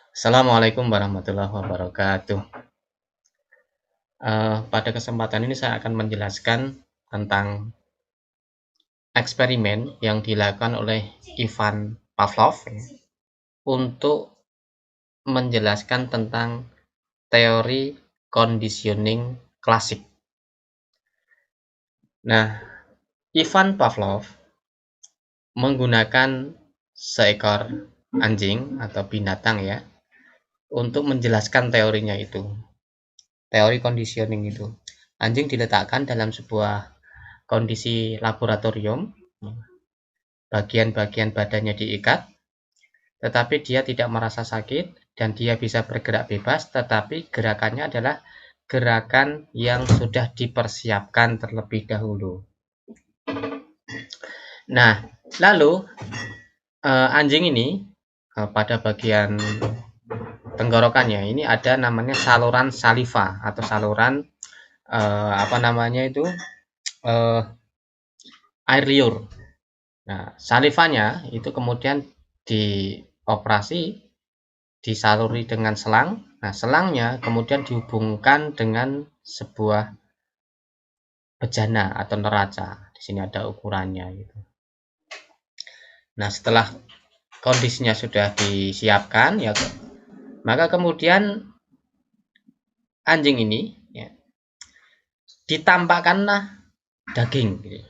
Assalamualaikum warahmatullahi wabarakatuh. Pada kesempatan ini saya akan menjelaskan tentang eksperimen yang dilakukan oleh Ivan Pavlov untuk menjelaskan tentang teori conditioning klasik. Nah, Ivan Pavlov menggunakan seekor anjing atau binatang ya untuk menjelaskan teorinya itu. Teori conditioning itu. Anjing diletakkan dalam sebuah kondisi laboratorium, bagian-bagian badannya diikat, tetapi dia tidak merasa sakit dan dia bisa bergerak bebas, tetapi gerakannya adalah gerakan yang sudah dipersiapkan terlebih dahulu. Nah, lalu anjing ini pada bagian tenggorokannya ini ada namanya saluran saliva atau saluran air liur. Nah, salivanya itu kemudian dioperasi, disaluri dengan selang. Nah, selangnya kemudian dihubungkan dengan sebuah bejana atau neraca. Di sini ada ukurannya gitu. Nah, setelah kondisinya sudah disiapkan ya, maka kemudian anjing ini ya, ditampakkanlah daging gitu.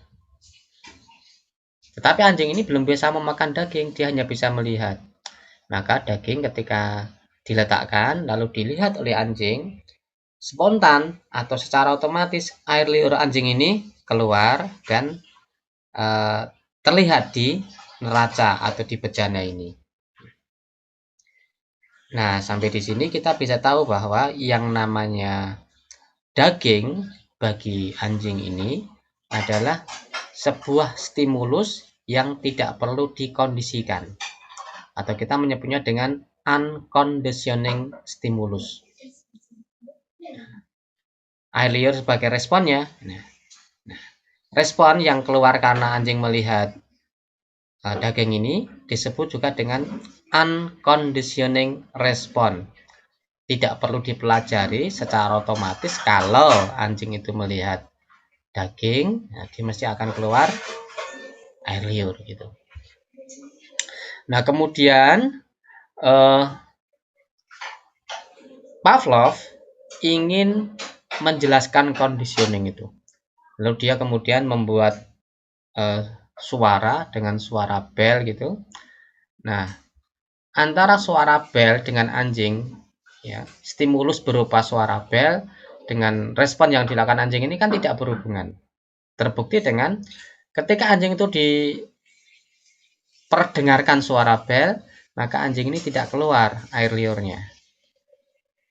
Tetapi anjing ini belum bisa memakan daging, dia hanya bisa melihat. Maka daging ketika diletakkan lalu dilihat oleh anjing, spontan atau secara otomatis air liur anjing ini keluar dan terlihat di neraca atau di bejana ini. Nah, sampai di sini kita bisa tahu bahwa yang namanya daging bagi anjing ini adalah sebuah stimulus yang tidak perlu dikondisikan, atau kita menyebutnya dengan unconditioning stimulus. Air liur sebagai responnya. Nah, respon yang keluar karena anjing melihat daging ini disebut juga dengan unconditioning response. Tidak perlu dipelajari secara otomatis kalau anjing itu melihat daging, dia mesti akan keluar air liur gitu. Nah, kemudian Pavlov ingin menjelaskan conditioning itu. Lalu dia kemudian membuat suara dengan suara bel gitu. Nah, antara suara bel dengan anjing ya, stimulus berupa suara bel dengan respon yang dilakukan anjing ini kan tidak berhubungan. Terbukti dengan ketika anjing itu diperdengarkan suara bel, maka anjing ini tidak keluar air liurnya.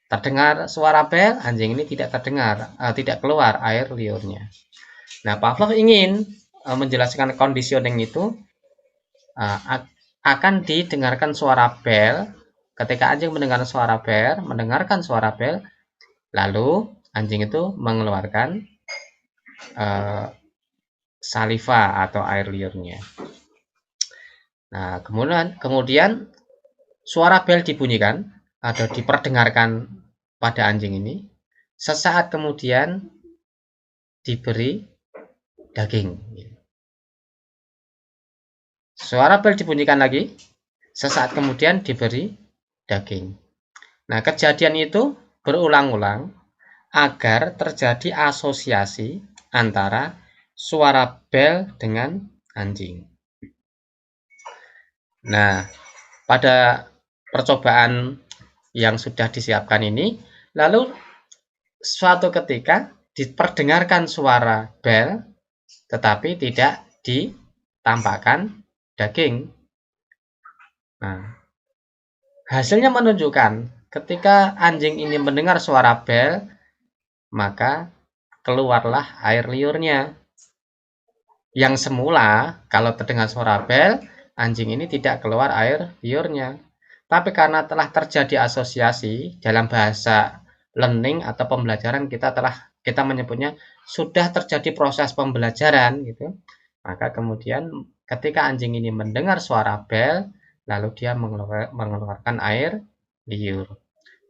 Terdengar suara bel, anjing ini tidak keluar air liurnya. Nah, Pavlov ingin menjelaskan conditioning itu akan didengarkan suara bel. Ketika anjing mendengarkan suara bel, lalu anjing itu mengeluarkan saliva atau air liurnya. Nah, kemudian suara bel dibunyikan atau diperdengarkan pada anjing ini. Sesaat kemudian diberi daging. Suara bel dibunyikan lagi. Sesaat kemudian diberi daging. Nah, kejadian itu berulang-ulang agar terjadi asosiasi antara suara bel dengan anjing. Nah, pada percobaan yang sudah disiapkan ini, lalu suatu ketika diperdengarkan suara bel, tetapi tidak ditampakkan daging. Nah, hasilnya menunjukkan ketika anjing ini mendengar suara bel, maka keluarlah air liurnya. Yang semula kalau terdengar suara bel, anjing ini tidak keluar air liurnya. Tapi karena telah terjadi asosiasi dalam bahasa learning atau pembelajaran, kita menyebutnya sudah terjadi proses pembelajaran gitu. Maka kemudian ketika anjing ini mendengar suara bel, lalu dia mengeluarkan air liur.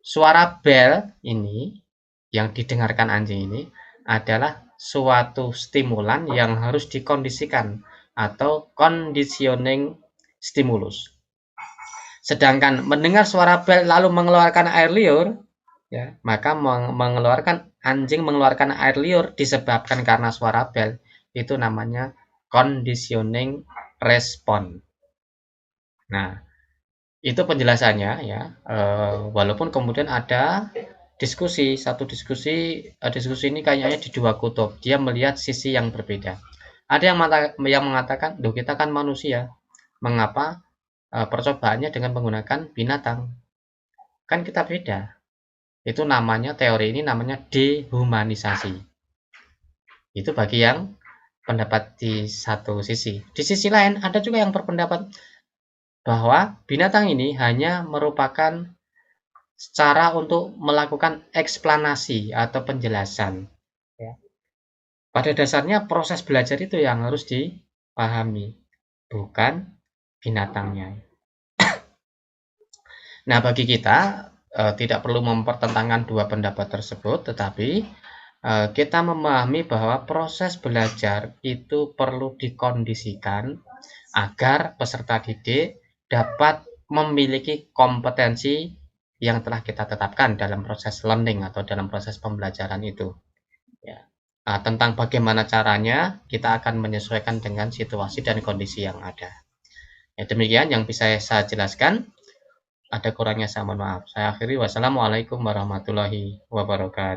Suara bel ini yang didengarkan anjing ini adalah suatu stimulan yang harus dikondisikan atau conditioning stimulus. Sedangkan mendengar suara bel lalu mengeluarkan air liur, ya, maka anjing mengeluarkan air liur disebabkan karena suara bel, itu namanya conditioning response. Nah, itu penjelasannya ya. Walaupun kemudian ada satu diskusi ini kayaknya di dua kutub. Dia melihat sisi yang berbeda. Ada yang mengatakan, "Duh, kita kan manusia. Mengapa percobaannya dengan menggunakan binatang? Kan kita beda." Itu namanya teori ini namanya dehumanisasi. Itu bagi yang pendapat di satu sisi. Di sisi lain ada juga yang berpendapat bahwa binatang ini hanya merupakan cara untuk melakukan eksplanasi atau penjelasan. Ya. Pada dasarnya proses belajar itu yang harus dipahami, bukan binatangnya. Nah, bagi kita tidak perlu mempertentangkan dua pendapat tersebut, tetapi kita memahami bahwa proses belajar itu perlu dikondisikan agar peserta didik dapat memiliki kompetensi yang telah kita tetapkan dalam proses learning atau dalam proses pembelajaran itu. Ya. Nah, tentang bagaimana caranya, kita akan menyesuaikan dengan situasi dan kondisi yang ada. Ya, demikian yang bisa saya jelaskan. Ada kurangnya saya mohon maaf. Saya akhiri. Wassalamualaikum warahmatullahi wabarakatuh.